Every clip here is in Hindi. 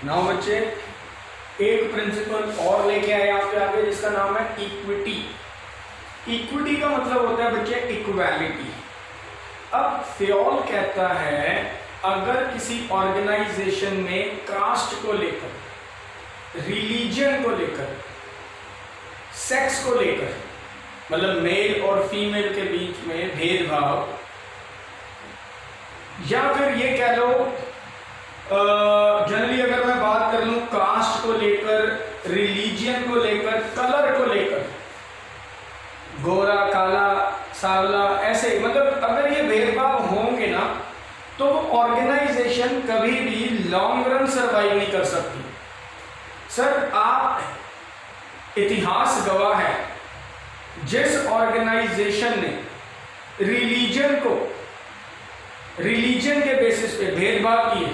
नाउ बच्चे एक प्रिंसिपल और लेके आए आपके आगे जिसका नाम है इक्विटी। इक्विटी का मतलब होता है बच्चे इक्वालिटी। अब फेयोल कहता है अगर किसी ऑर्गेनाइजेशन में कास्ट को लेकर, रिलीजन को लेकर, सेक्स को लेकर, मतलब मेल और फीमेल के बीच में भेदभाव, या फिर ये कह लो जनरली अगर मैं बात कर लूं कास्ट को लेकर, रिलीजन को लेकर, कलर को लेकर, गोरा काला सांवला, ऐसे मतलब अगर ये भेदभाव होंगे ना तो वो ऑर्गेनाइजेशन कभी भी लॉन्ग रन सर्वाइव नहीं कर सकती। सर आप इतिहास गवाह है, जिस ऑर्गेनाइजेशन ने रिलीजन के बेसिस पे भेदभाव किए,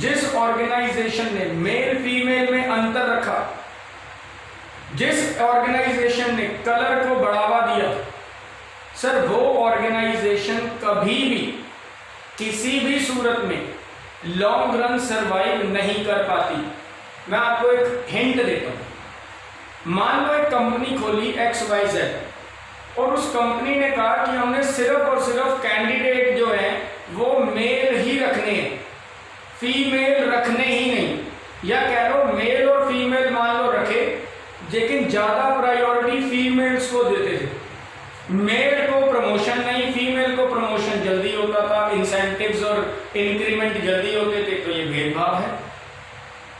जिस ऑर्गेनाइजेशन ने मेल फीमेल में अंतर रखा, जिस ऑर्गेनाइजेशन ने कलर को बढ़ावा दिया, सर वो ऑर्गेनाइजेशन कभी भी किसी भी सूरत में लॉन्ग रन सर्वाइव नहीं कर पाती। मैं आपको एक हिंट देता हूं। मान लो एक कंपनी खोली XYZ और उस कंपनी ने कहा कि हमने सिर्फ और सिर्फ कैंडिडेट जो है वो मेल ही रखने हैं, फीमेल रखने ही नहीं, या कह लो मेल और फीमेल मान लो रखे लेकिन ज्यादा प्रायोरिटी फीमेल्स को देते थे। मेल को प्रमोशन नहीं, फीमेल को प्रमोशन जल्दी होता था, इंसेंटिव्स और इंक्रीमेंट जल्दी होते थे। तो ये भेदभाव है,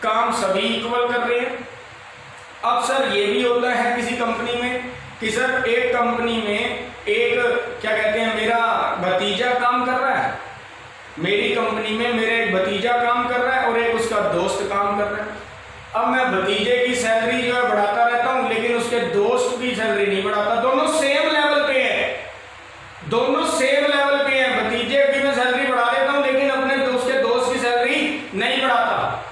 काम सभी इक्वल कर रहे हैं। अब सर ये भी होता है किसी कंपनी में कि सर एक कंपनी में एक क्या कहते हैं मेरा भतीजा काम कर रहा है, मेरी कंपनी में मेरा एक भतीजा काम कर रहा है और एक उसका दोस्त काम कर रहा है। अब मैं भतीजे की सैलरी जो है बढ़ाता रहता हूं लेकिन उसके दोस्त की सैलरी नहीं बढ़ाता। दोनों सेम लेवल पे है, दोनों सेम लेवल पे है। भतीजे की मैं सैलरी बढ़ा देता हूं लेकिन अपने दोस्त के दोस्त की सैलरी नहीं बढ़ाता।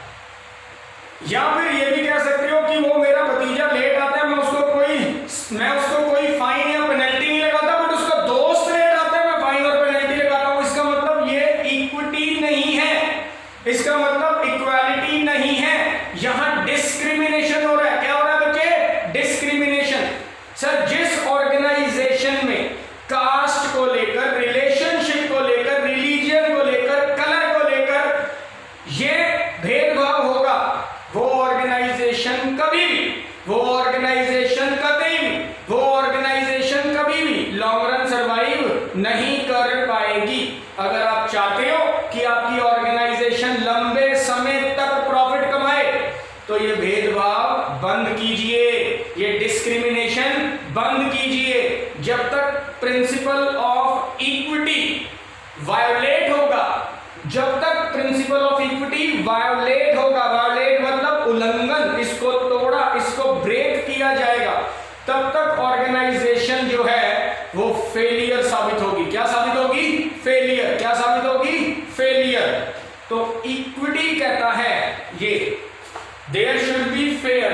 या फिर ये भी कह सकते हो कि वो मेरा भतीजा लेट आता है, मैं उसको कोई फाइन या पेनल्टी नहीं लगाता, बट उसका दोस्त लेट आता है मैं फाइन और पेनल्टी लगाता हूं। इसका मतलब ये इक्विटी नहीं है, इसका मतलब इक्वालिटी नहीं है, यहां डिस्क्रिमिनेशन हो रहा है। क्या हो रहा है बच्चे? डिस्क्रिमिनेशन। सर जिस ऑर्गेनाइजेशन में कास्ट को लेकर, रिलेशनशिप को लेकर, रिलीजन को लेकर, कलर को लेकर ये भेदभाव होगा, वो ऑर्गेनाइजेशन कभी भी लॉन्ग रन सर्वाइव नहीं कर पाएगी। अगर आप चाहते हो कि आपकी ऑर्गेनाइजेशन लंबे समय तक प्रॉफिट कमाए तो ये भेदभाव बंद कीजिए, ये डिस्क्रिमिनेशन बंद कीजिए। जब तक प्रिंसिपल ऑफ इक्विटी वायोलेट होगा, जब तक प्रिंसिपल ऑफ इक्विटी वायोलेट होगा, वायोलेट मतलब उल्लंघन, इसको तोड़ा, इसको ब्रेक किया जाएगा, तब तक ऑर्गेनाइजेशन जो है वो फेलियर साबित होगी। क्या साबित होगी? फेलियर। क्या साबित होगी? फेलियर। तो इक्विटी कहता है ये there should be fair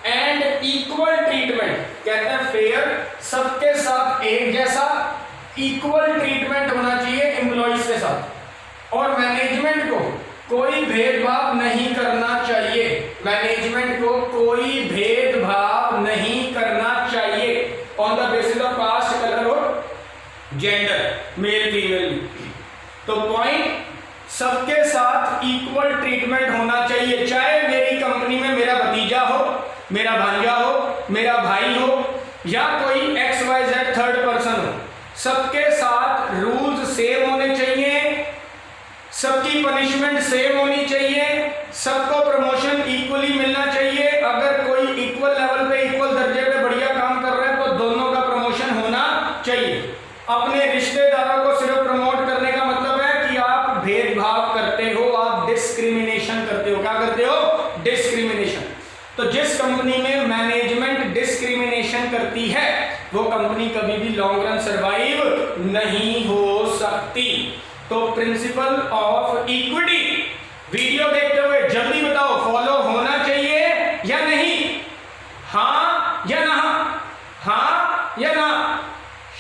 and equal treatment. कहता है फेयर, सबके साथ एक जैसा इक्वल ट्रीटमेंट होना चाहिए एम्प्लॉइज के साथ, और मैनेजमेंट को कोई भेदभाव नहीं करना चाहिए। मैनेजमेंट को कोई भेदभाव नहीं करना चाहिए on the basis of caste, colour और जेंडर, मेल फीमेल। तो पॉइंट, सबके साथ इक्वल ट्रीटमेंट होना चाहिए। चाहे मेरी कंपनी में मेरा भतीजा हो, मेरा भांजा हो, मेरा भाई हो, या कोई XYZ थर्ड पर्सन हो, सबके साथ रूल्स सेम होने चाहिए, सबकी पनिशमेंट सेम होनी चाहिए, सबको प्रमोशन इक्वली मिलना चाहिए। अगर कोई इक्वल लेवल पे, इक्वल दर्जे पे बढ़िया काम कर रहा है तो दोनों का प्रमोशन होना चाहिए। अपने रिश्तेदारों को सिर्फ प्रमोट करने का मतलब है कि आप भेदभाव करते हो, आप डिस्क्रिमिनेशन करते हो। क्या करते हो? डिस्क्रिमिनेशन। तो जिस कंपनी में मैनेजमेंट डिस्क्रिमिनेशन करती है वो कंपनी कभी भी लॉन्ग रन सर्वाइव नहीं हो सकती। तो प्रिंसिपल ऑफ इक्विटी वीडियो देखते हुए जल्दी बताओ, फॉलो होना चाहिए या नहीं? हाँ या ना? हाँ या ना?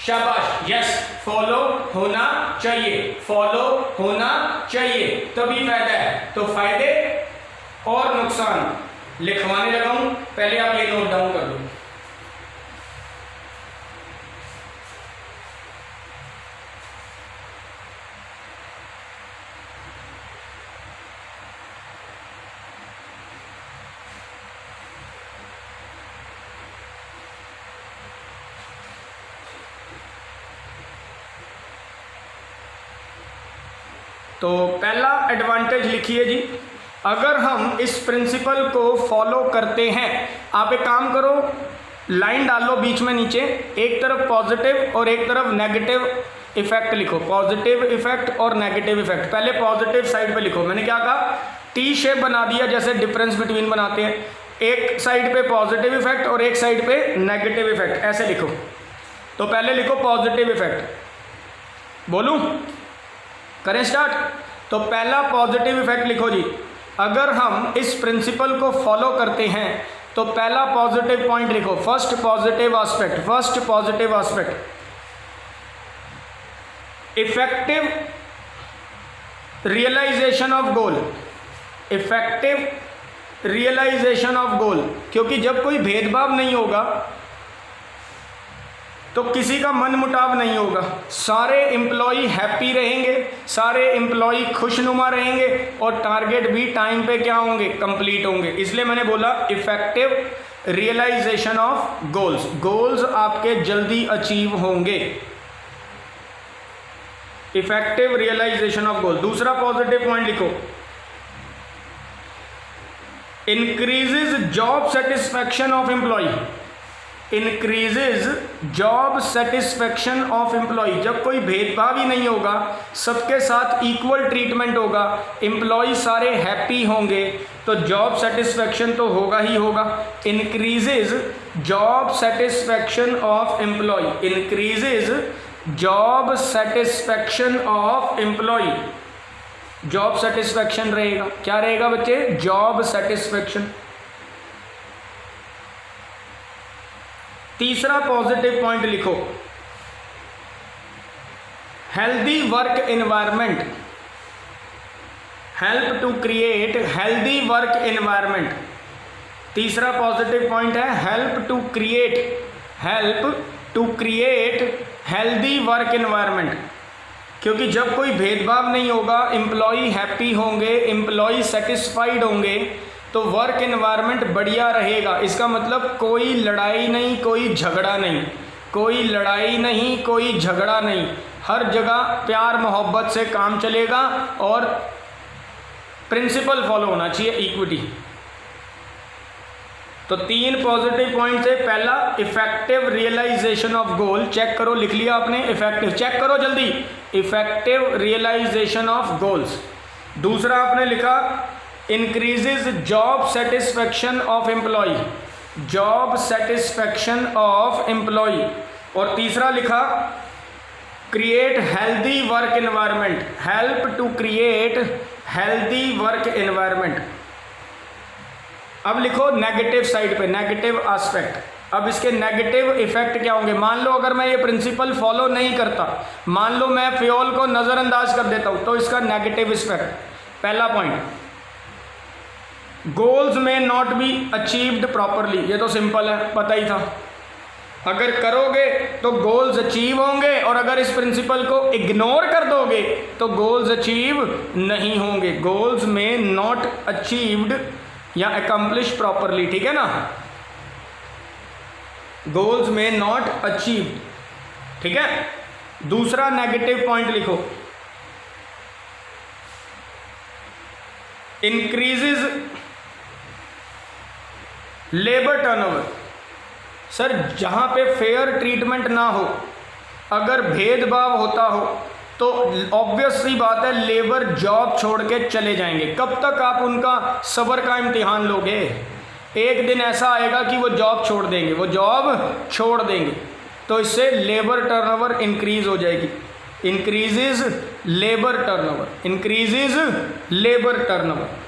शाबाश, यस, फॉलो होना चाहिए, फॉलो होना चाहिए, तभी फायदा है। तो फायदे और नुकसान लिखवाने लगा हूं, पहले आप ये नोट डाउन कर लो। तो पहला एडवांटेज लिखिए जी, अगर हम इस प्रिंसिपल को फॉलो करते हैं, आप एक काम करो, लाइन डाल लो बीच में नीचे, एक तरफ पॉजिटिव और एक तरफ नेगेटिव इफेक्ट लिखो, पॉजिटिव इफेक्ट और नेगेटिव इफेक्ट। पहले पॉजिटिव साइड पे लिखो, मैंने क्या कहा, टी शेप बना दिया, जैसे डिफरेंस बिटवीन बनाते हैं, एक साइड पे पॉजिटिव इफेक्ट और एक साइड पे नेगेटिव इफेक्ट, ऐसे लिखो। तो पहले लिखो पॉजिटिव इफेक्ट, बोलूं, करें स्टार्ट। तो पहला पॉजिटिव इफेक्ट लिखो जी, अगर हम इस प्रिंसिपल को फॉलो करते हैं तो पहला पॉजिटिव पॉइंट लिखो, first positive aspect, first positive aspect, effective realisation of goal, effective realisation of goal. क्योंकि जब कोई भेदभाव नहीं होगा तो किसी का मन मुटाव नहीं होगा, सारे एम्प्लॉय हैप्पी रहेंगे, सारे एम्प्लॉय खुशनुमा रहेंगे और टारगेट भी टाइम पे क्या होंगे, कंप्लीट होंगे। इसलिए मैंने बोला effective realisation of goals, goals आपके जल्दी अचीव होंगे, इफेक्टिव रियलाइजेशन ऑफ गोल। दूसरा पॉजिटिव पॉइंट लिखो, increases job satisfaction of employee, increases job satisfaction of employee. जब कोई भेदभाव ही नहीं होगा, सबके साथ इक्वल ट्रीटमेंट होगा, एम्प्लॉय सारे हैप्पी होंगे, तो जॉब सेटिस्फैक्शन तो होगा ही होगा। Increases job satisfaction of employee, increases job satisfaction of employ, job satisfaction रहेगा, क्या रहेगा बच्चे, जॉब सेटिस्फैक्शन। तीसरा पॉजिटिव पॉइंट लिखो, healthy work environment, help to create healthy work environment. तीसरा पॉजिटिव पॉइंट है help to create, help to create healthy work environment. क्योंकि जब कोई भेदभाव नहीं होगा, एम्प्लॉय हैप्पी होंगे, एम्प्लॉय सेटिस्फाइड होंगे, तो वर्क एनवायरनमेंट बढ़िया रहेगा। इसका मतलब कोई लड़ाई नहीं, कोई झगड़ा नहीं, कोई लड़ाई नहीं, कोई झगड़ा नहीं, हर जगह प्यार मोहब्बत से काम चलेगा और प्रिंसिपल फॉलो होना चाहिए, इक्विटी। तो 3 पॉजिटिव पॉइंट है, पहला effective realisation of goal, check करो, लिख लिया आपने, इफेक्टिव, चेक करो जल्दी, इफेक्टिव रियलाइजेशन ऑफ गोल्स। दूसरा आपने लिखा increases job satisfaction of employ, job satisfaction of employ. और तीसरा लिखा create healthy work environment, help to create healthy work environment. अब लिखो नेगेटिव साइड पे, नेगेटिव एस्पेक्ट। अब इसके नेगेटिव इफेक्ट क्या होंगे, मान लो अगर मैं ये प्रिंसिपल फॉलो नहीं करता, मान लो मैं फ्यूल को नज़रअंदाज कर देता हूँ, तो इसका नेगेटिव इफेक्ट, पहला पॉइंट, गोल्स में नॉट बी अचीव्ड प्रॉपरली। ये तो सिंपल है, पता ही था, अगर करोगे तो गोल्स अचीव होंगे और अगर इस प्रिंसिपल को इग्नोर कर दोगे तो गोल्स अचीव नहीं होंगे। गोल्स में नॉट अचीव्ड या अकम्प्लिश प्रॉपरली, ठीक है ना, गोल्स में नॉट अचीव्ड, ठीक है। दूसरा नेगेटिव पॉइंट लिखो, इंक्रीजेज लेबर टर्नओवर। सर जहाँ पे फेयर ट्रीटमेंट ना हो, अगर भेदभाव होता हो, तो ऑब्वियस सी बात है लेबर जॉब छोड़ के चले जाएंगे। कब तक आप उनका सब्र का इम्तिहान लोगे? एक दिन ऐसा आएगा कि वो जॉब छोड़ देंगे, वो जॉब छोड़ देंगे। तो इससे लेबर टर्नओवर इंक्रीज हो जाएगी, increases labour turnover, increases labour turnover.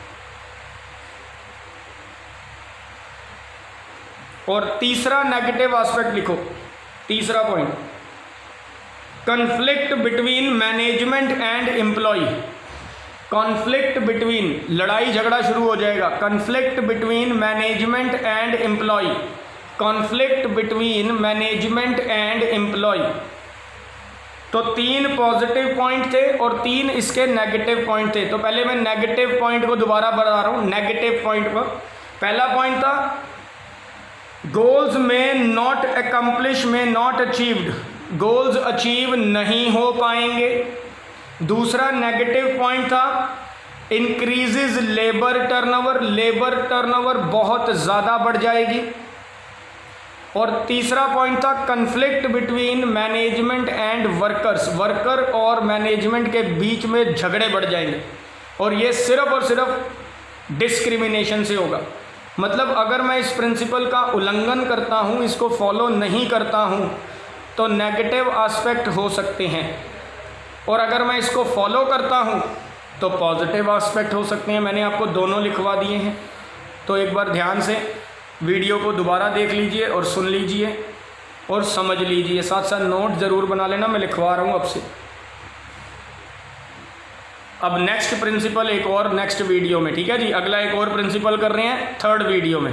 और तीसरा नेगेटिव एस्पेक्ट लिखो, तीसरा point, conflict between management and employ, conflict between, लड़ाई झगड़ा शुरू हो जाएगा, conflict between management and employ, conflict between management and employ. तो 3 पॉजिटिव पॉइंट थे और 3 इसके नेगेटिव पॉइंट थे। तो पहले मैं नेगेटिव पॉइंट को दोबारा बता रहा हूँ, नेगेटिव पॉइंट को। पहला पॉइंट था गोल्स में नॉट अकम्प्लिश, में नॉट अचीव्ड, गोल्स अचीव नहीं हो पाएंगे। दूसरा नेगेटिव पॉइंट था increases labour turnover, labour turnover बहुत ज़्यादा बढ़ जाएगी। और तीसरा पॉइंट था conflict between management and workers, worker और मैनेजमेंट के बीच में झगड़े बढ़ जाएंगे और ये सिर्फ और सिर्फ डिस्क्रिमिनेशन से होगा। मतलब अगर मैं इस प्रिंसिपल का उल्लंघन करता हूँ, इसको फॉलो नहीं करता हूँ, तो नेगेटिव एस्पेक्ट हो सकते हैं, और अगर मैं इसको फॉलो करता हूँ तो पॉजिटिव एस्पेक्ट हो सकते हैं। मैंने आपको दोनों लिखवा दिए हैं, तो एक बार ध्यान से वीडियो को दोबारा देख लीजिए और सुन लीजिए और समझ लीजिए, साथ साथ नोट ज़रूर बना लेना, मैं लिखवा रहा हूँ अब से। अब नेक्स्ट प्रिंसिपल एक और नेक्स्ट वीडियो में, ठीक है जी, अगला एक और प्रिंसिपल कर रहे हैं 3rd वीडियो में।